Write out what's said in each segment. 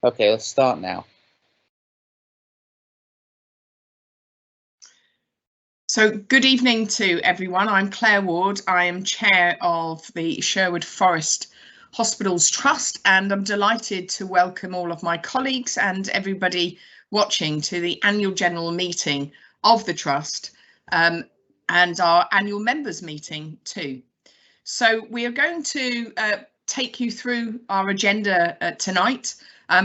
Okay, let's start now. So good evening to everyone. I'm Claire Ward. I am chair of the Sherwood Forest Hospitals Trust, and I'm delighted to welcome all of my colleagues and everybody watching to the annual general meeting of the Trust and our annual members meeting too. So we are going to take you through our agenda tonight.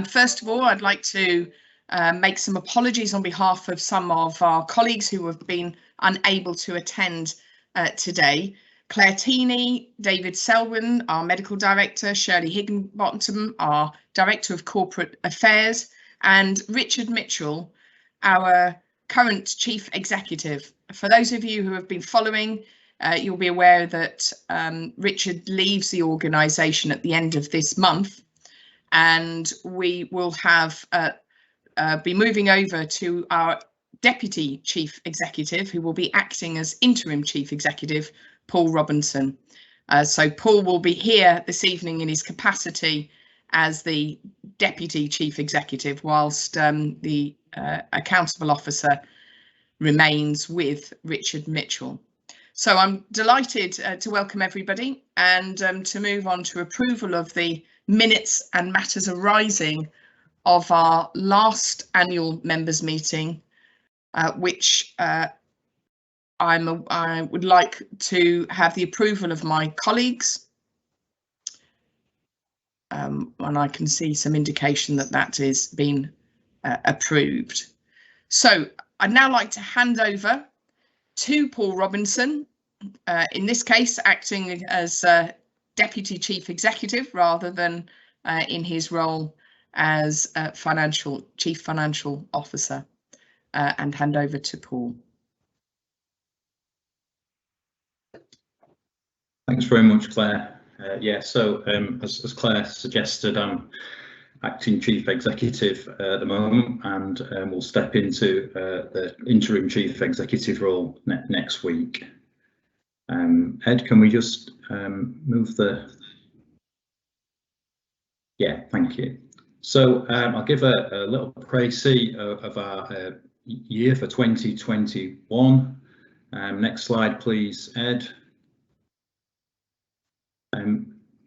First of all, I'd like to make some apologies on behalf of some of our colleagues who have been unable to attend today. Claire Teeney, David Selwyn, our medical director, Shirley Higginbottom, our director of corporate affairs, and Richard Mitchell, our current chief executive. For those of you who have been following, you'll be aware that Richard leaves the organisation at the end of this month, and we will have be moving over to our Deputy Chief Executive, who will be acting as Interim Chief Executive, Paul Robinson. So Paul will be here this evening in his capacity as the Deputy Chief Executive, whilst the Accountable Officer remains with Richard Mitchell. So I'm delighted to welcome everybody and to move on to approval of the minutes and matters arising of our last annual members meeting, which I would like to have the approval of my colleagues. And I can see some indication that that is being approved. So I'd now like to hand over to Paul Robinson, in this case acting as Deputy Chief Executive rather than in his role as Chief Financial Officer, and hand over to Paul. Thanks very much, Claire. So as Claire suggested, I'm acting Chief Executive at the moment, and we'll step into the Interim Chief Executive role next week. Ed, can we just move the... Yeah, thank you. So I'll give a little précis of our year for 2021. Next slide, please, Ed.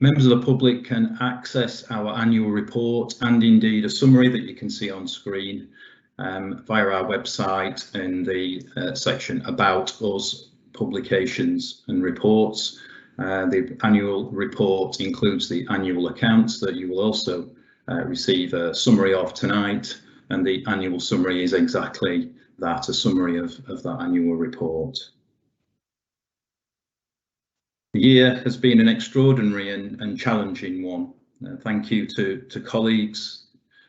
Members of the public can access our annual report and indeed a summary that you can see on screen via our website in the section About Us, Publications and Reports. The annual report includes the annual accounts that you will also receive a summary of tonight, and the annual summary is exactly that, a summary of that annual report. The year has been an extraordinary and challenging one. Thank you to colleagues,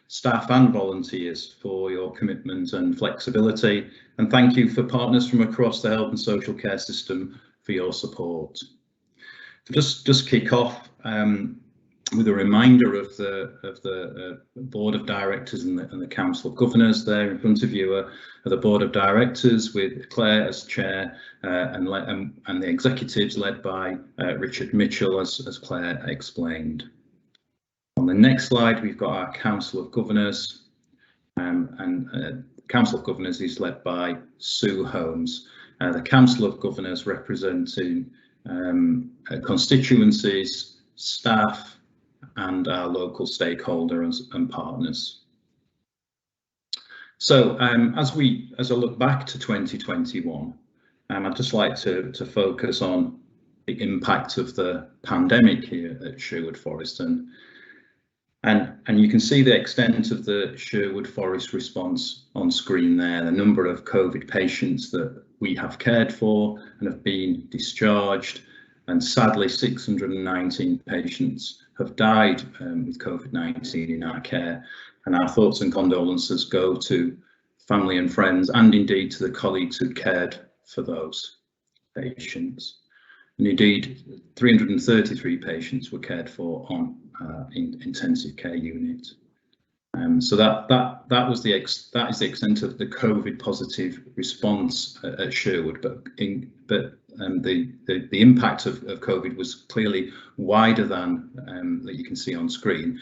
staff and volunteers for your commitment and flexibility, and thank you for partners from across the health and social care system for your support. To just kick off with a reminder of the Board of Directors and the Council of Governors. There in front of you are the Board of Directors with Claire as chair and the executives led by Richard Mitchell, as Claire explained. On the next slide, we've got our Council of Governors, and Council of Governors is led by Sue Holmes. The Council of Governors representing constituencies, staff, and our local stakeholders and partners. So as I look back to 2021, I'd just like to focus on the impact of the pandemic here at Sherwood Forest, and you can see the extent of the Sherwood Forest response on screen there, the number of COVID patients that we have cared for and have been discharged, and sadly 619 patients have died with COVID-19 in our care, and our thoughts and condolences go to family and friends, and indeed to the colleagues who cared for those patients. And indeed 333 patients were cared for on in intensive care unit. So that is the extent of the COVID positive response at Sherwood, but the impact of COVID was clearly wider than that you can see on screen.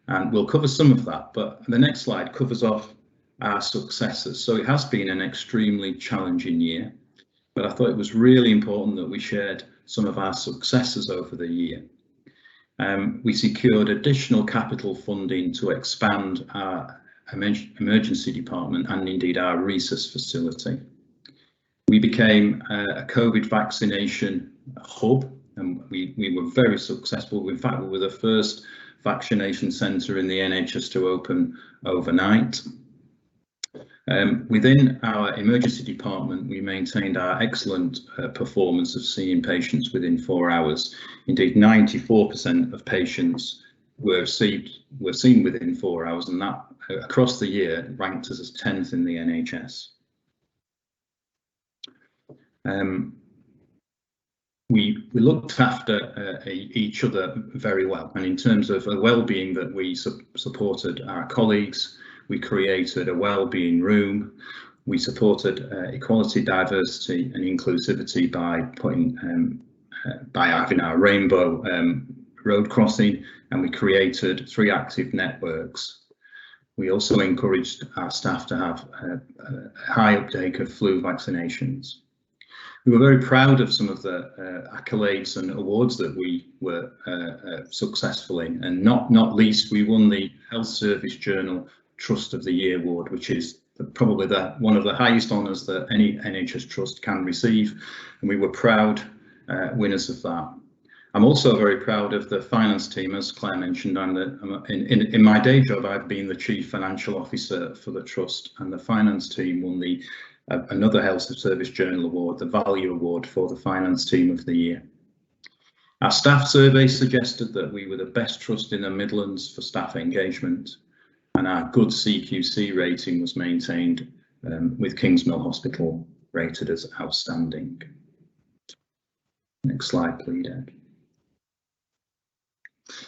And we'll cover some of that, but the next slide covers off our successes. So it has been an extremely challenging year, but I thought it was really important that we shared some of our successes over the year. We secured additional capital funding to expand our emergency department and indeed our resus facility. We became a COVID vaccination hub, and we were very successful. In fact, we were the first vaccination centre in the NHS to open overnight. Within our emergency department, we maintained our excellent performance of seeing patients within 4 hours. Indeed, 94% of patients were seen within 4 hours, and that across the year ranked us as 10th in the NHS. We looked after each other very well, and in terms of the well-being that we supported our colleagues, we created a well-being room. We supported equality, diversity and inclusivity by having our rainbow road crossing, and we created 3 active networks. We also encouraged our staff to have a high uptake of flu vaccinations. We were very proud of some of the accolades and awards that we were successful in, and not least, we won the Health Service Journal Trust of the Year award, which is probably one of the highest honours that any NHS trust can receive, and we were proud winners of that. I'm also very proud of the finance team. As Claire mentioned, in my day job, I've been the Chief Financial Officer for the Trust, and the finance team won another Health Service Journal Award, the Value Award for the Finance Team of the Year. Our staff survey suggested that we were the best trust in the Midlands for staff engagement, and our good CQC rating was maintained, with Kingsmill Hospital rated as outstanding. Next slide, please, Ed.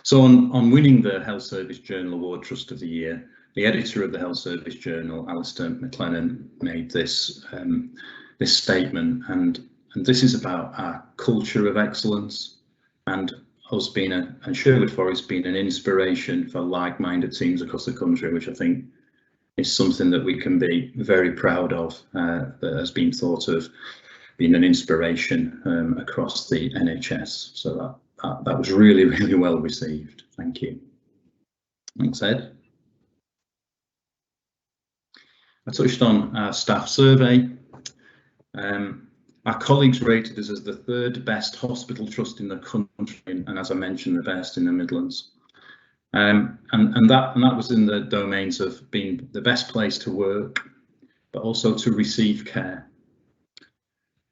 So on winning the Health Service Journal Award Trust of the Year, the editor of the Health Service Journal, Alistair McLennan, made this statement, and this is about our culture of excellence and us being and Sherwood Forest being an inspiration for like-minded teams across the country, which I think is something that we can be very proud of, that has been thought of being an inspiration across the NHS. So that was really, really well received. Thank you. Thanks, Ed. I touched on our staff survey. Our colleagues rated us as the 3rd best hospital trust in the country, and as I mentioned, the best in the Midlands. And that was in the domains of being the best place to work, but also to receive care.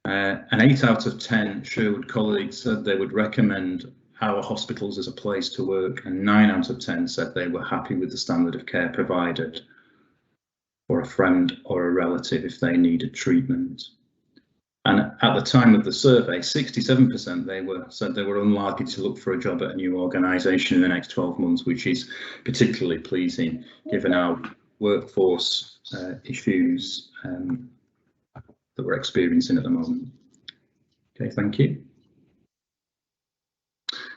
And 8 out of 10 Sherwood colleagues said they would recommend our hospitals as a place to work, and 9 out of 10 said they were happy with the standard of care provided for a friend or a relative if they needed treatment. And at the time of the survey, 67% said they were unlikely to look for a job at a new organisation in the next 12 months, which is particularly pleasing given our workforce issues that we're experiencing at the moment. Okay, thank you.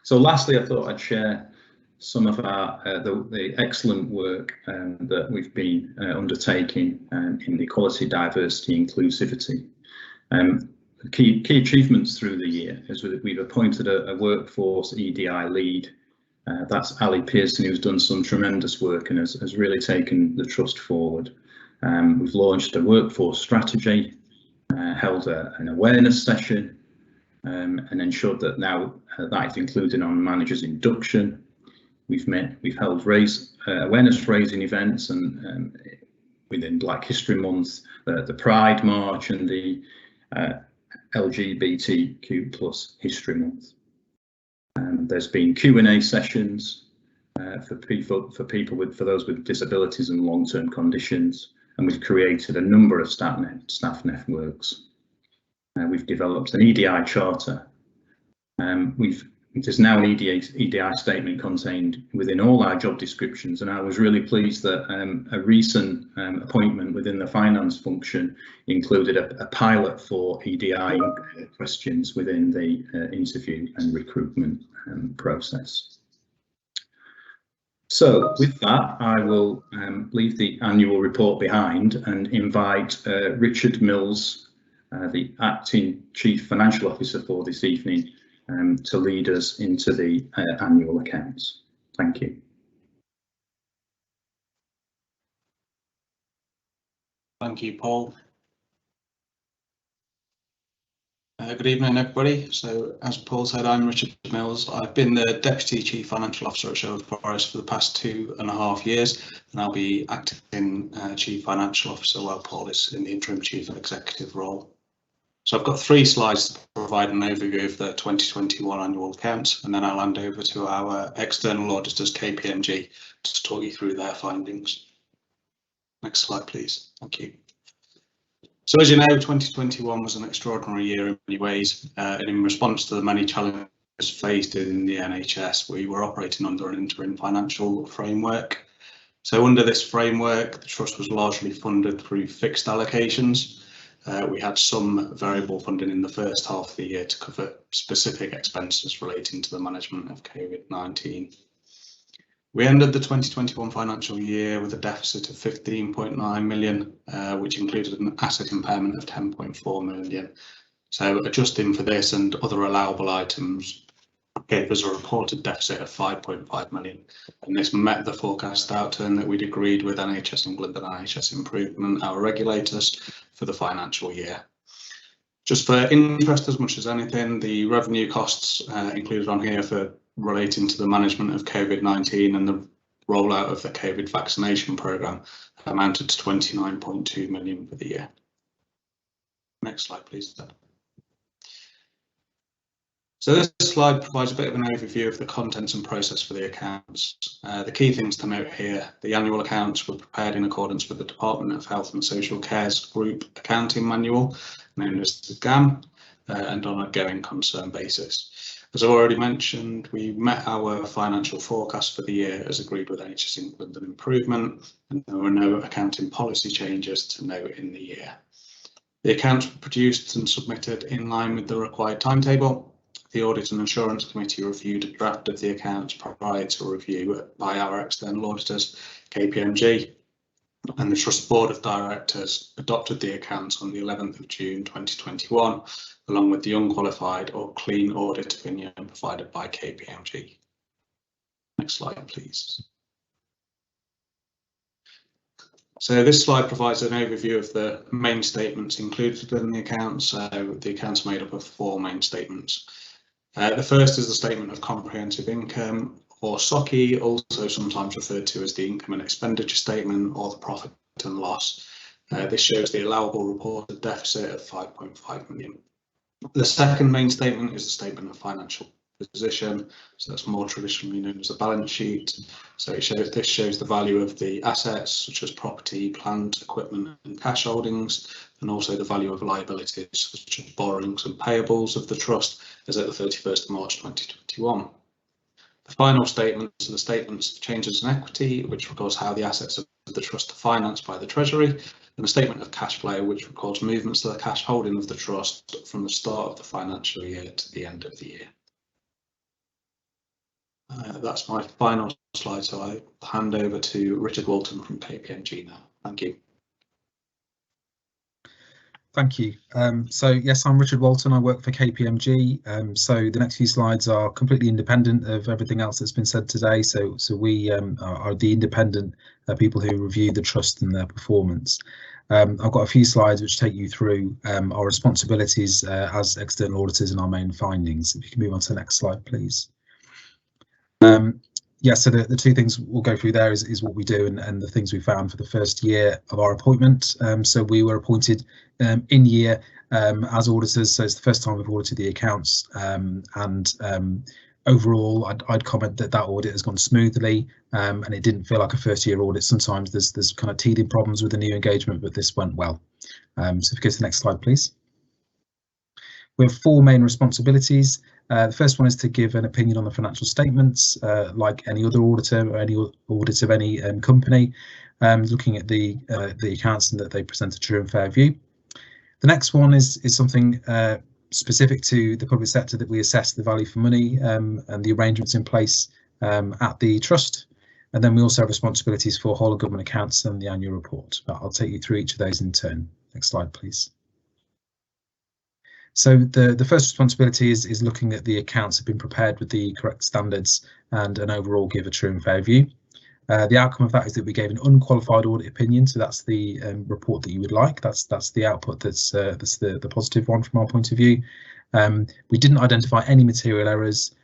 So lastly, I thought I'd share some of the excellent work that we've been undertaking in equality, diversity, inclusivity. Key achievements through the year is that we've appointed a workforce EDI lead. That's Ali Pearson, who's done some tremendous work and has really taken the trust forward. We've launched a workforce strategy, held an awareness session, and ensured that now that is included on managers' induction. We've held awareness raising events, and within Black History Month, the Pride March, and the LGBTQ+ History Month. There's been Q&A sessions for those with disabilities and long-term conditions, and we've created a number of staff networks. We've developed an EDI charter. There's now an EDI statement contained within all our job descriptions, and I was really pleased that a recent appointment within the finance function included a pilot for EDI questions within the interview and recruitment process. So with that, I will leave the annual report behind and invite Richard Mills, the Acting Chief Financial Officer for this evening, to lead us into the annual accounts. Thank you. Thank you, Paul. Good evening, everybody. So, as Paul said, I'm Richard Mills. I've been the Deputy Chief Financial Officer at Sherwood Forest for the past 2.5 years, and I'll be acting Chief Financial Officer while Paul is in the Interim Chief Executive role. So I've got 3 slides to provide an overview of the 2021 annual accounts, and then I'll hand over to our external auditors, KPMG, to talk you through their findings. Next slide, please. Thank you. So as you know, 2021 was an extraordinary year in many ways, and in response to the many challenges faced in the NHS, we were operating under an interim financial framework. So under this framework, the Trust was largely funded through fixed allocations. We had some variable funding in the first half of the year to cover specific expenses relating to the management of COVID-19. We ended the 2021 financial year with a deficit of 15.9 million, which included an asset impairment of 10.4 million. So adjusting for this and other allowable items gave us a reported deficit of 5.5 million. And this met the forecast outturn that we'd agreed with NHS England and NHS Improvement, our regulators, for the financial year. Just for interest as much as anything, the revenue costs included on here for relating to the management of COVID-19 and the rollout of the COVID vaccination programme amounted to 29.2 million for the year. Next slide, please. So this slide provides a bit of an overview of the contents and process for the accounts. The key things to note here: the annual accounts were prepared in accordance with the Department of Health and Social Care's Group Accounting Manual, known as the GAM, and on a going concern basis. As I've already mentioned, we met our financial forecast for the year as agreed with NHS England and Improvement, and there were no accounting policy changes to note in the year. The accounts were produced and submitted in line with the required timetable. The Audit and Assurance Committee reviewed a draft of the accounts prior to review by our external auditors, KPMG, and the Trust Board of Directors adopted the accounts on the 11th of June 2021, along with the unqualified or clean audit opinion provided by KPMG. Next slide, please. So this slide provides an overview of the main statements included in the accounts. So the accounts are made up of 4 main statements. The first is the Statement of Comprehensive Income, or SOCI, also sometimes referred to as the Income and Expenditure Statement or the Profit and Loss. This shows the allowable reported deficit of 5.5 million. The second main statement is the Statement of Financial Position, so that's more traditionally known as a balance sheet. So this shows the value of the assets such as property, plant, equipment and cash holdings, and also the value of liabilities such as borrowings and payables of the Trust as at the 31st of March 2021. The final statements are the statements of changes in equity, which records how the assets of the Trust are financed by the Treasury, and the statement of cash flow, which records movements to the cash holding of the Trust from the start of the financial year to the end of the year. That's my final slide, so I hand over to Richard Walton from KPMG now. Thank you. Thank you. So yes, I'm Richard Walton. I work for KPMG. So the next few slides are completely independent of everything else that's been said today. So we are the independent people who review the Trust and their performance. I've got a few slides which take you through our responsibilities as external auditors and our main findings. If you can move on to the next slide, please. Yeah, so the 2 things we'll go through there is what we do and the things we found for the first year of our appointment. So we were appointed in year as auditors, so it's the first time we've audited the accounts, and overall I'd comment that audit has gone smoothly, and it didn't feel like a first year audit. Sometimes there's kind of teething problems with the new engagement, but this went well. So if you go to the next slide, please. We have 4 main responsibilities. The first one is to give an opinion on the financial statements, like any other auditor or any audit of any company, looking at the accounts and that they present a true and fair view. The next one is something specific to the public sector, that we assess the value for money and the arrangements in place at the Trust. And then we also have responsibilities for whole of government accounts and the annual report. I'll take you through each of those in turn. Next slide, please. So the first responsibility is looking at the accounts have been prepared with the correct standards and an overall give a true and fair view. The outcome of that is that we gave an unqualified audit opinion, so that's the report that you would like. That's the output that's the positive one from our point of view. We didn't identify any material errors.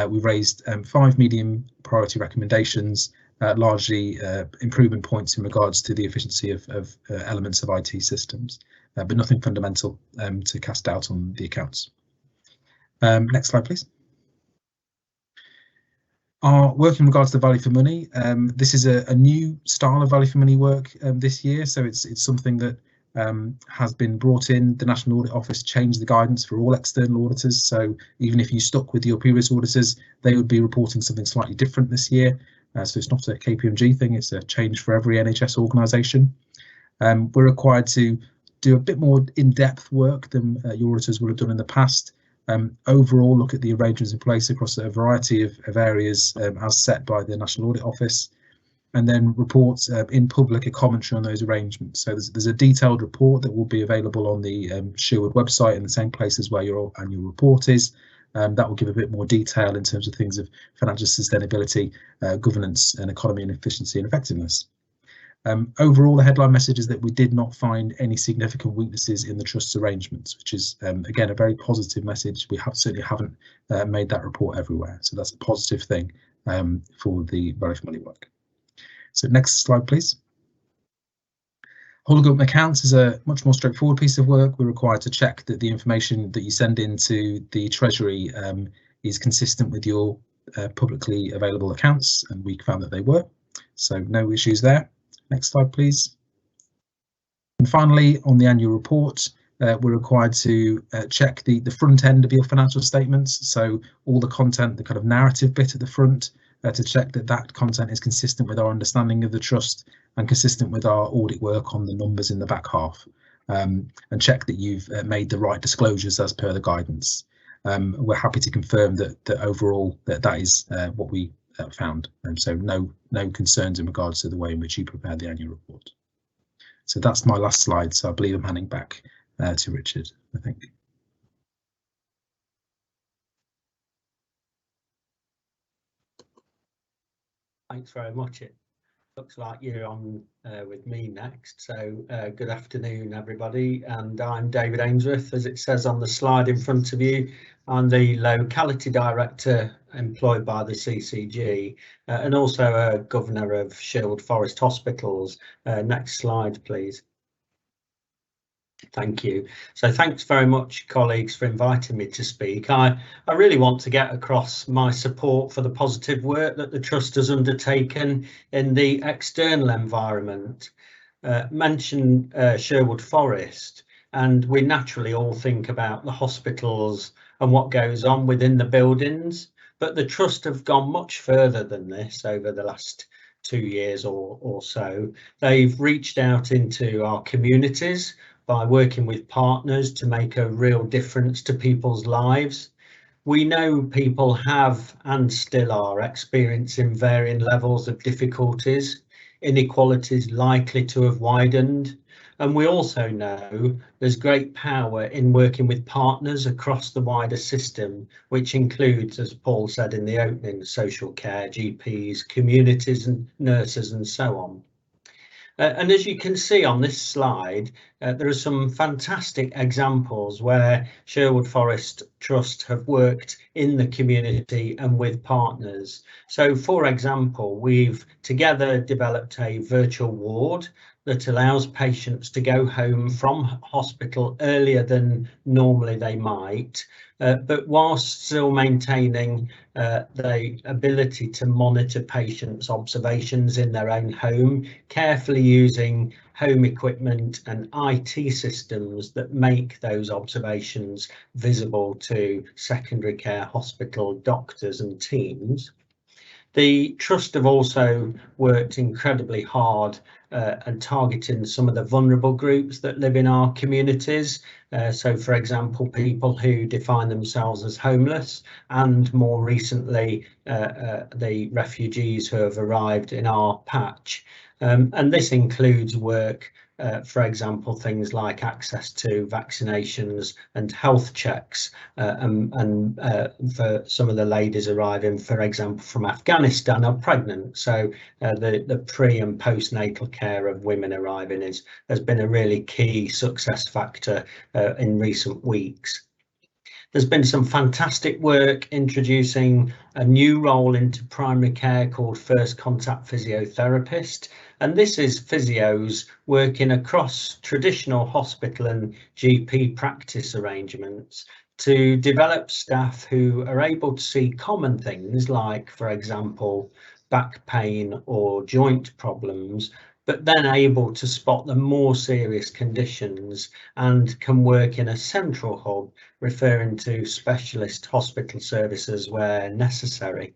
We raised 5 medium priority recommendations, largely improvement points in regards to the efficiency of elements of IT systems, but nothing fundamental to cast doubt on the accounts. Next slide, please. Our work in regards to value for money, this is a new style of value for money work this year, so it's something that has been brought in. The National Audit Office changed the guidance for all external auditors, so even if you stuck with your previous auditors, they would be reporting something slightly different this year. So it's not a KPMG thing, it's a change for every NHS organisation. We're required to do a bit more in-depth work than your auditors would have done in the past. Overall, look at the arrangements in place across a variety of areas as set by the National Audit Office, and then report in public a commentary on those arrangements. So there's a detailed report that will be available on the Sherwood website in the same places where your annual report is. That will give a bit more detail in terms of things of financial sustainability, governance and economy and efficiency and effectiveness. Overall, the headline message is that we did not find any significant weaknesses in the trust's arrangements, which is, again, a very positive message. We certainly haven't made that report everywhere. So that's a positive thing for the value for money work. So next slide, please. Whole of government accounts is a much more straightforward piece of work. We're required to check that the information that you send into the Treasury is consistent with your publicly available accounts, and we found that they were. So no issues there. Next slide, please. And finally, on the annual report, we're required to check the front end of your financial statements. So all the content, the kind of narrative bit at the front, to check that that content is consistent with our understanding of the trust and consistent with our audit work on the numbers in the back half, and check that you've made the right disclosures as per the guidance. We're happy to confirm that overall that is what we found, and so no concerns in regards to the way in which you prepare the annual report. So that's my last slide, so I believe I'm handing back to Richard, I think. Thanks very much. It looks like you're on with me next. So good afternoon, everybody. And I'm David Ainsworth, as it says on the slide in front of you. I'm the Locality Director employed by the CCG and also a Governor of Sherwood Forest Hospitals. Next slide, please. Thank you. So thanks very much, colleagues, for inviting me to speak. I really want to get across my support for the positive work that the Trust has undertaken in the external environment. Mention Sherwood Forest, and we naturally all think about the hospitals and what goes on within the buildings, but the Trust have gone much further than this over the last 2 years or so. They've reached out into our communities by working with partners to make a real difference to people's lives. We know people have and still are experiencing varying levels of difficulties, inequalities likely to have widened, and we also know there's great power in working with partners across the wider system, which includes, as Paul said in the opening, social care, GPs, communities and nurses and so on. And as you can see on this slide, there are some fantastic examples where Sherwood Forest Trust have worked in the community and with partners. So, for example, we've together developed a virtual ward that allows patients to go home from hospital earlier than normally they might, but whilst still maintaining the ability to monitor patients' observations in their own home, carefully using home equipment and IT systems that make those observations visible to secondary care hospital doctors and teams. The Trust have also worked incredibly hard and targeting some of the vulnerable groups that live in our communities. So, for example, people who define themselves as homeless, and more recently, the refugees who have arrived in our patch. And this includes work, for example, things like access to vaccinations and health checks, and for some of the ladies arriving, for example, from Afghanistan, are pregnant. So the pre and postnatal care of women arriving has been a really key success factor in recent weeks. There's been some fantastic work introducing a new role into primary care called First Contact Physiotherapist. And this is physios working across traditional hospital and GP practice arrangements to develop staff who are able to see common things like, for example, back pain or joint problems, but then able to spot the more serious conditions and can work in a central hub, referring to specialist hospital services where necessary.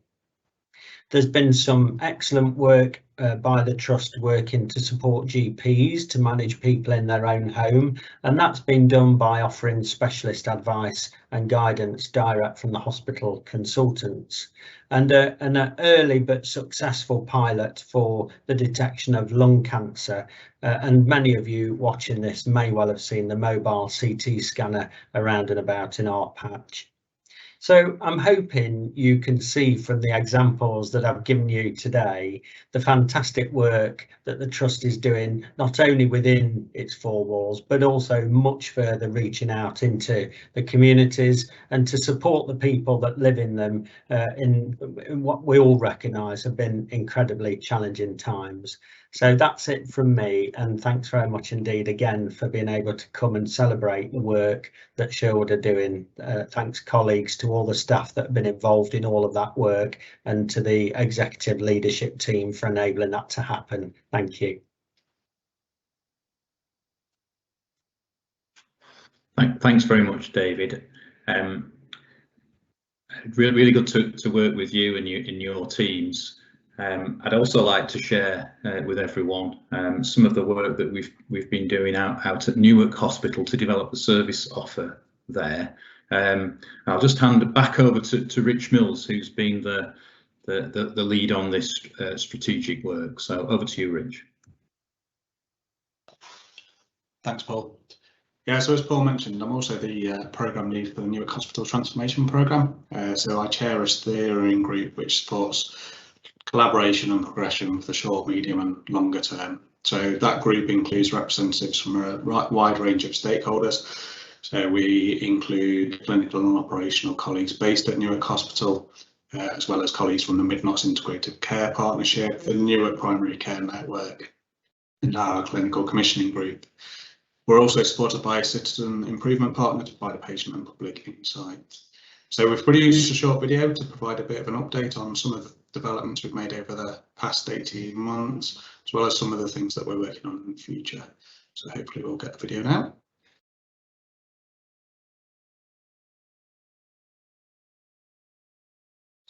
There's been some excellent work by the Trust working to support GPs to manage people in their own home, and that's been done by offering specialist advice and guidance direct from the hospital consultants. And an early but successful pilot for the detection of lung cancer, and many of you watching this may well have seen the mobile CT scanner around and about in our patch. So I'm hoping you can see from the examples that I've given you today the fantastic work that the Trust is doing, not only within its four walls, but also much further reaching out into the communities and to support the people that live in them in what we all recognise have been incredibly challenging times. So that's it from me, and thanks very much indeed again for being able to come and celebrate the work that Sherwood are doing. Thanks colleagues, to all the staff that have been involved in all of that work, and to the executive leadership team for enabling that to happen. Thank you. Thanks very much, David. Really good to work with you and in your teams. I'd also like to share with everyone some of the work that we've been doing out at Newark Hospital to develop the service offer there. I'll just hand it back over to Rich Mills, who's been the lead on this strategic work. So over to you, Rich. Thanks, Paul. Yeah, so as Paul mentioned, I'm also the programme lead for the Newark Hospital Transformation Programme. So I chair a steering group which supports collaboration and progression for the short, medium and longer term. So that group includes representatives from a wide range of stakeholders. So we include clinical and operational colleagues based at Newark Hospital, as well as colleagues from the Mid-Notts Integrated Care Partnership, the Newark Primary Care Network and our clinical commissioning group. We're also supported by a citizen improvement partner to provide a patient and public insight. So we've produced a short video to provide a bit of an update on some of the developments we've made over the past 18 months, as well as some of the things that we're working on in the future. So hopefully we'll get the video now.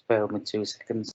Bear with me 2 seconds.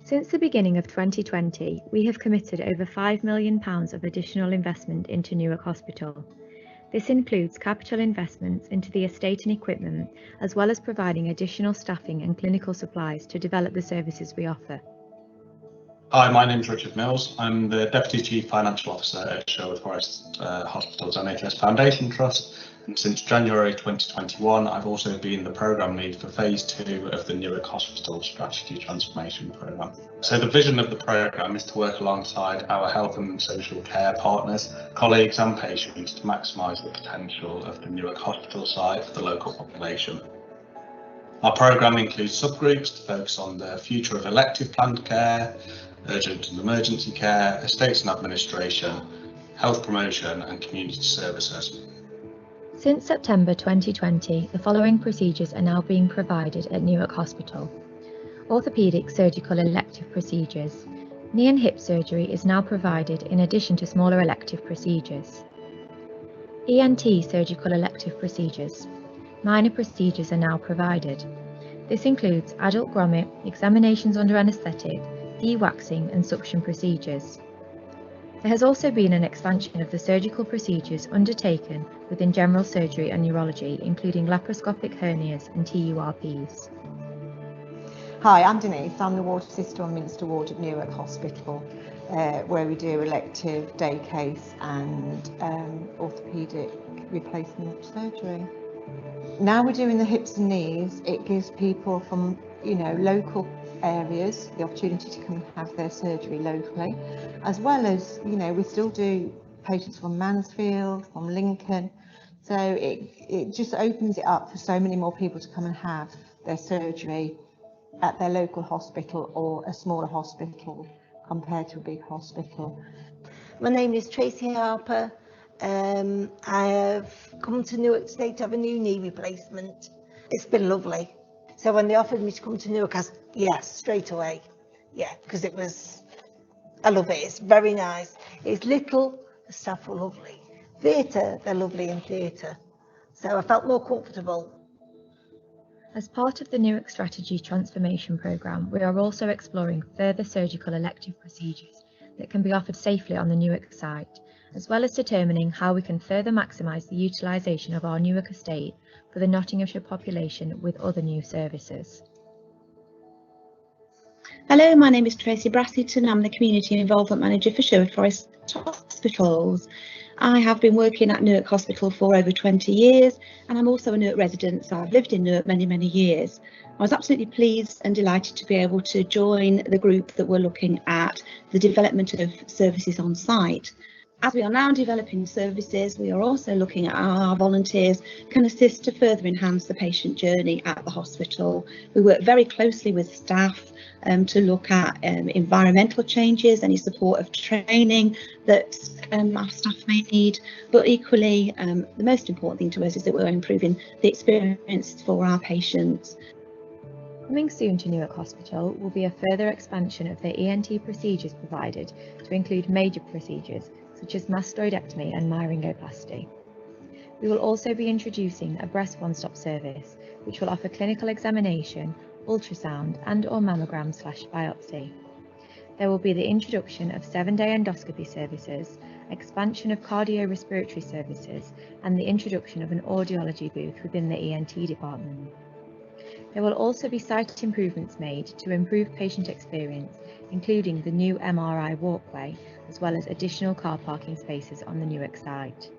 Since the beginning of 2020, we have committed over £5 million of additional investment into Newark Hospital. This includes capital investments into the estate and equipment, as well as providing additional staffing and clinical supplies to develop the services we offer. Hi, my name is Richard Mills. I'm the Deputy Chief Financial Officer at Sherwood Forest Hospital's NHS Foundation Trust. And since January 2021, I've also been the programme lead for Phase 2 of the Newark Hospital Strategy Transformation Programme. So the vision of the programme is to work alongside our health and social care partners, colleagues and patients to maximise the potential of the Newark Hospital site for the local population. Our programme includes subgroups to focus on the future of elective planned care, urgent and emergency care, estates and administration, health promotion and community services. Since September 2020, the following procedures are now being provided at Newark Hospital. Orthopaedic surgical elective procedures. Knee and hip surgery is now provided in addition to smaller elective procedures. ENT surgical elective procedures. Minor procedures are now provided. This includes adult grommet, examinations under anaesthetic, de-waxing and suction procedures. There has also been an expansion of the surgical procedures undertaken within general surgery and neurology, including laparoscopic hernias and TURPs. Hi, I'm Denise. I'm the ward assistant on Minster Ward at Newark Hospital, where we do elective day case and orthopaedic replacement surgery. Now we're doing the hips and knees. It gives people from, local areas the opportunity to come and have their surgery locally, as well as, we still do patients from Mansfield, from Lincoln. So it just opens it up for so many more people to come and have their surgery at their local hospital or a smaller hospital compared to a big hospital. My name is Tracy Harper. I have come to Newark State to have a new knee replacement. It's been lovely. So when they offered me to come to Newark, I said yes, straight away. Yeah, because I love it. It's very nice. It's little, the staff were lovely. Theatre, they're lovely in theatre. So I felt more comfortable. As part of the Newark Strategy Transformation Programme, we are also exploring further surgical elective procedures that can be offered safely on the Newark site, as well as determining how we can further maximise the utilisation of our Newark estate for the Nottinghamshire population with other new services. Hello, my name is Tracy Brassington. I'm the Community Involvement Manager for Sherwood Forest Hospitals. I have been working at Newark Hospital for over 20 years and I'm also a Newark resident, so I've lived in Newark many years. I was absolutely pleased and delighted to be able to join the group that were looking at the development of services on site. As we are now developing services, we are also looking at how our volunteers can assist to further enhance the patient journey at the hospital. We work very closely with staff to look at environmental changes, any support of training that our staff may need, but equally the most important thing to us is that we're improving the experience for our patients. Coming soon to Newark Hospital will be a further expansion of the ENT procedures provided to include major procedures such as mastoidectomy and myringoplasty. We will also be introducing a breast one-stop service which will offer clinical examination, ultrasound and/or mammogram/biopsy. There will be the introduction of 7-day endoscopy services, expansion of cardiorespiratory services and the introduction of an audiology booth within the ENT department. There will also be site improvements made to improve patient experience, including the new MRI walkway, as well as additional car parking spaces on the Newark site.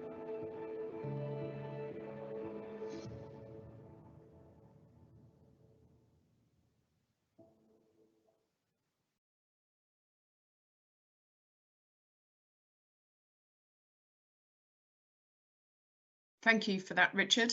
Thank you for that, Richard.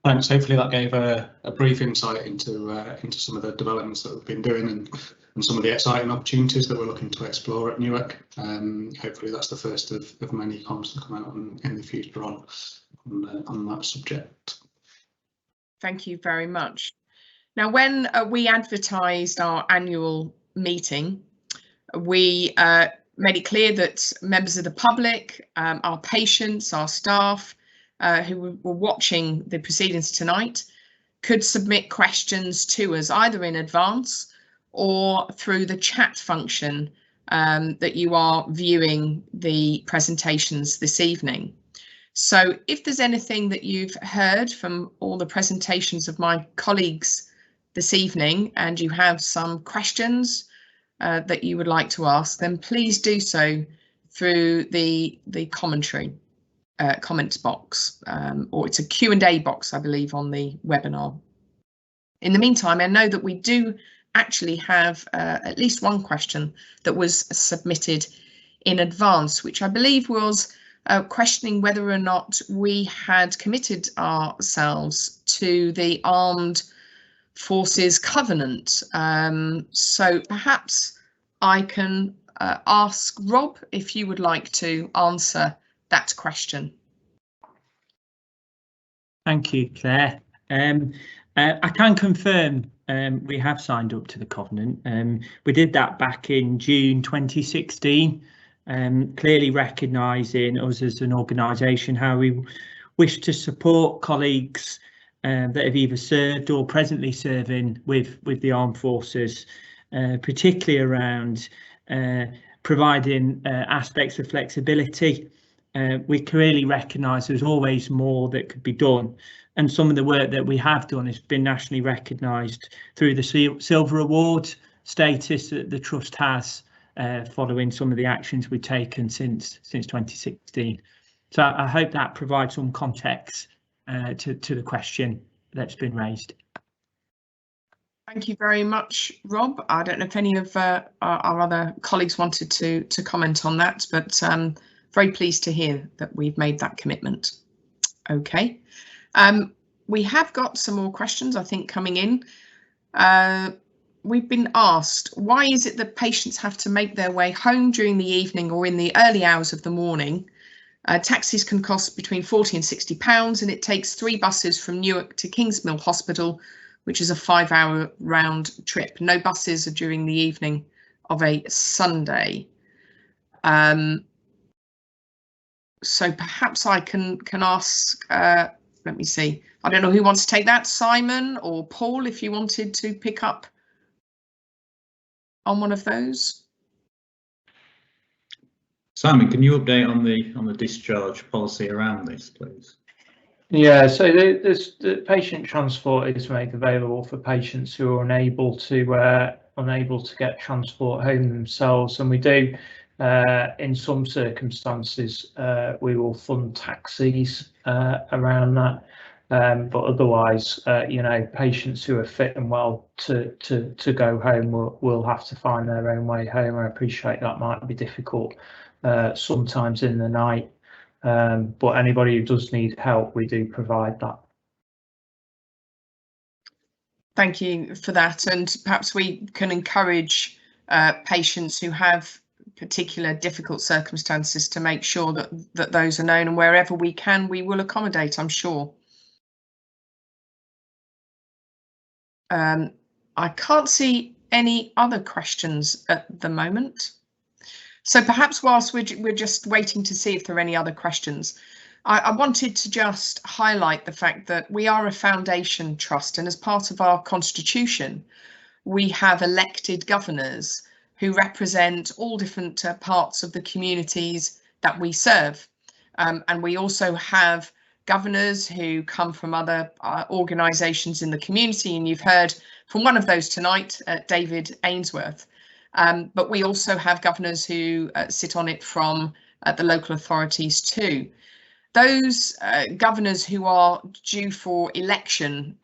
Thanks. Hopefully that gave a brief insight into some of the developments that we've been doing and some of the exciting opportunities that we're looking to explore at Newark. Hopefully that's the first of many comms to come out in the future on that subject. Thank you very much. Now, when we advertised our annual meeting, we made it clear that members of the public, our patients, our staff, who were watching the proceedings tonight could submit questions to us either in advance or through the chat function that you are viewing the presentations this evening. So if there's anything that you've heard from all the presentations of my colleagues this evening and you have some questions that you would like to ask, then please do so through the commentary. Comments box, or it's a Q&A box, I believe, on the webinar. In the meantime, I know that we do actually have at least one question that was submitted in advance, which I believe was questioning whether or not we had committed ourselves to the Armed Forces Covenant. So perhaps I can ask Rob if you would like to answer that question. Thank you, Claire. I can confirm we have signed up to the Covenant. We did that back in June 2016, clearly recognising us as an organisation how we wish to support colleagues that have either served or presently serving with the armed forces, particularly around providing aspects of flexibility. We clearly recognise there's always more that could be done, and some of the work that we have done has been nationally recognised through the Silver Award status that the Trust has, following some of the actions we've taken since 2016. So I hope that provides some context to the question that's been raised. Thank you very much, Rob. I don't know if any of our other colleagues wanted to comment on that, but very pleased to hear that we've made that commitment. Okay, we have got some more questions, I think, coming in. We've been asked, why is it that patients have to make their way home during the evening or in the early hours of the morning? Taxis can cost between £40 and £60, and it takes 3 buses from Newark to Kingsmill Hospital, which is a 5-hour round trip. No buses are during the evening of a Sunday. So perhaps I can ask, let me see, I don't know who wants to take that, Simon or Paul, if you wanted to pick up on one of those. Simon, can you update on the discharge policy around this, please? Yeah, so the patient transport is made available for patients who are unable to get transport home themselves, and we do, in some circumstances, we will fund taxis around that. But otherwise, you know, patients who are fit and well to go home will have to find their own way home. I appreciate that might be difficult sometimes in the night, but anybody who does need help, we do provide that. Thank you for that, and perhaps we can encourage patients who have particular difficult circumstances to make sure that those are known, and wherever we can, we will accommodate, I'm sure. I can't see any other questions at the moment. So perhaps whilst we're just waiting to see if there are any other questions, I wanted to just highlight the fact that we are a foundation trust, and as part of our constitution, we have elected governors who represent all different parts of the communities that we serve. And we also have governors who come from other organisations in the community, and you've heard from one of those tonight, David Ainsworth. But we also have governors who sit on it from the local authorities too. Those governors who are due for election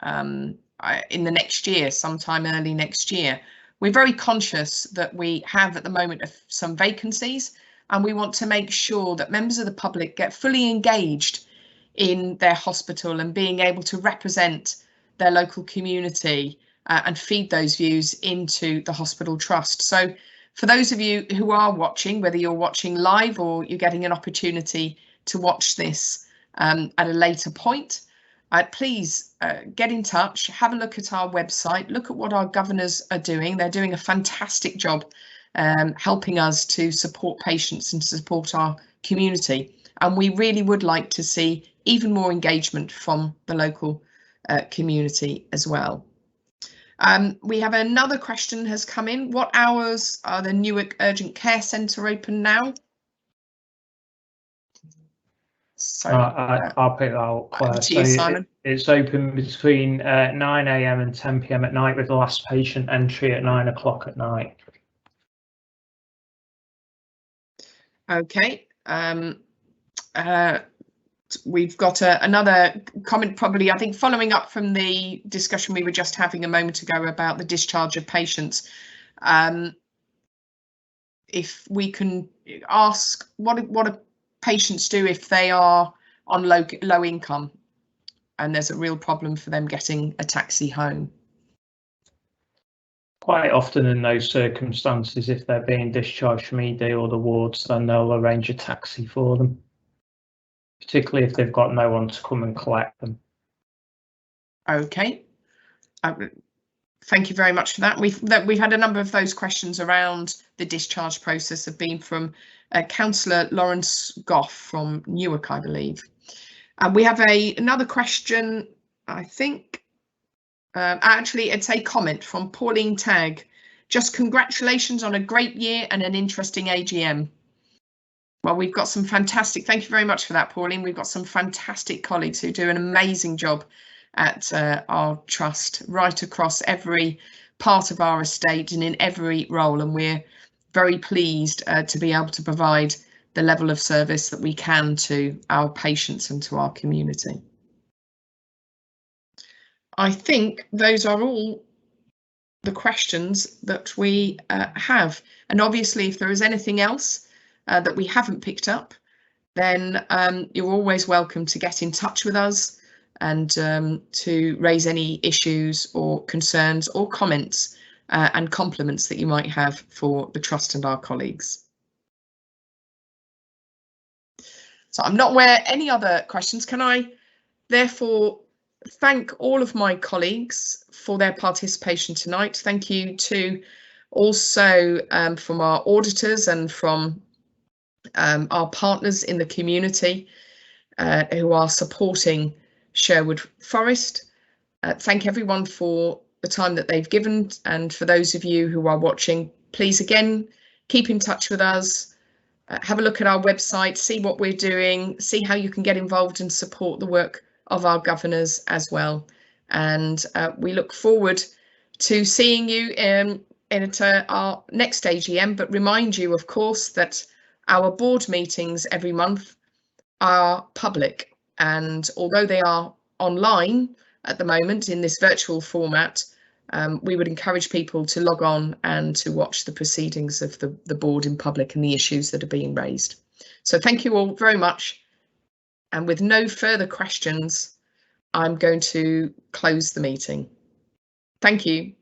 in the next year, sometime early next year, we're very conscious that we have at the moment some vacancies, and we want to make sure that members of the public get fully engaged in their hospital and being able to represent their local community and feed those views into the hospital trust. So for those of you who are watching, whether you're watching live or you're getting an opportunity to watch this at a later point, please get in touch, have a look at our website, look at what our governors are doing. They're doing a fantastic job helping us to support patients and to support our community. And we really would like to see even more engagement from the local community as well. We have another question has come in. What hours are the Newark Urgent Care Centre open now? So I'll pick that up, Claire. To you, Simon. It's open between 9 AM and 10 PM at night, with the last patient entry at 9 o'clock at night. Okay. We've got another comment, probably, I think, following up from the discussion we were just having a moment ago about the discharge of patients. If we can ask what patients do if they are on low income and there's a real problem for them getting a taxi home? Quite often in those circumstances, if they're being discharged from ED or the wards, then they'll arrange a taxi for them, particularly if they've got no one to come and collect them. Okay. Thank you very much for that. We've had a number of those questions around the discharge process have been from Councillor Lawrence Goff from Newark, I believe. And we have another question, I think. Actually, it's a comment from Pauline Tagg. Just congratulations on a great year and an interesting AGM. Well, we've got some fantastic, thank you very much for that, Pauline. We've got some fantastic colleagues who do an amazing job at our trust right across every part of our estate and in every role, and we're very pleased to be able to provide the level of service that we can to our patients and to our community. I think those are all the questions that we have, and obviously if there is anything else that we haven't picked up, then you're always welcome to get in touch with us and to raise any issues or concerns or comments and compliments that you might have for the Trust and our colleagues. So I'm not aware any other questions. Can I therefore thank all of my colleagues for their participation tonight. Thank you to also from our auditors and from our partners in the community who are supporting Sherwood Forest. Thank everyone for the time that they've given, and for those of you who are watching, please again keep in touch with us, have a look at our website, see what we're doing, see how you can get involved and support the work of our governors as well. And we look forward to seeing you at our next AGM, but remind you of course that our board meetings every month are public, and although they are online at the moment in this virtual format, we would encourage people to log on and to watch the proceedings of the board in public and the issues that are being raised. So thank you all very much, and with no further questions, I'm going to close the meeting. Thank you.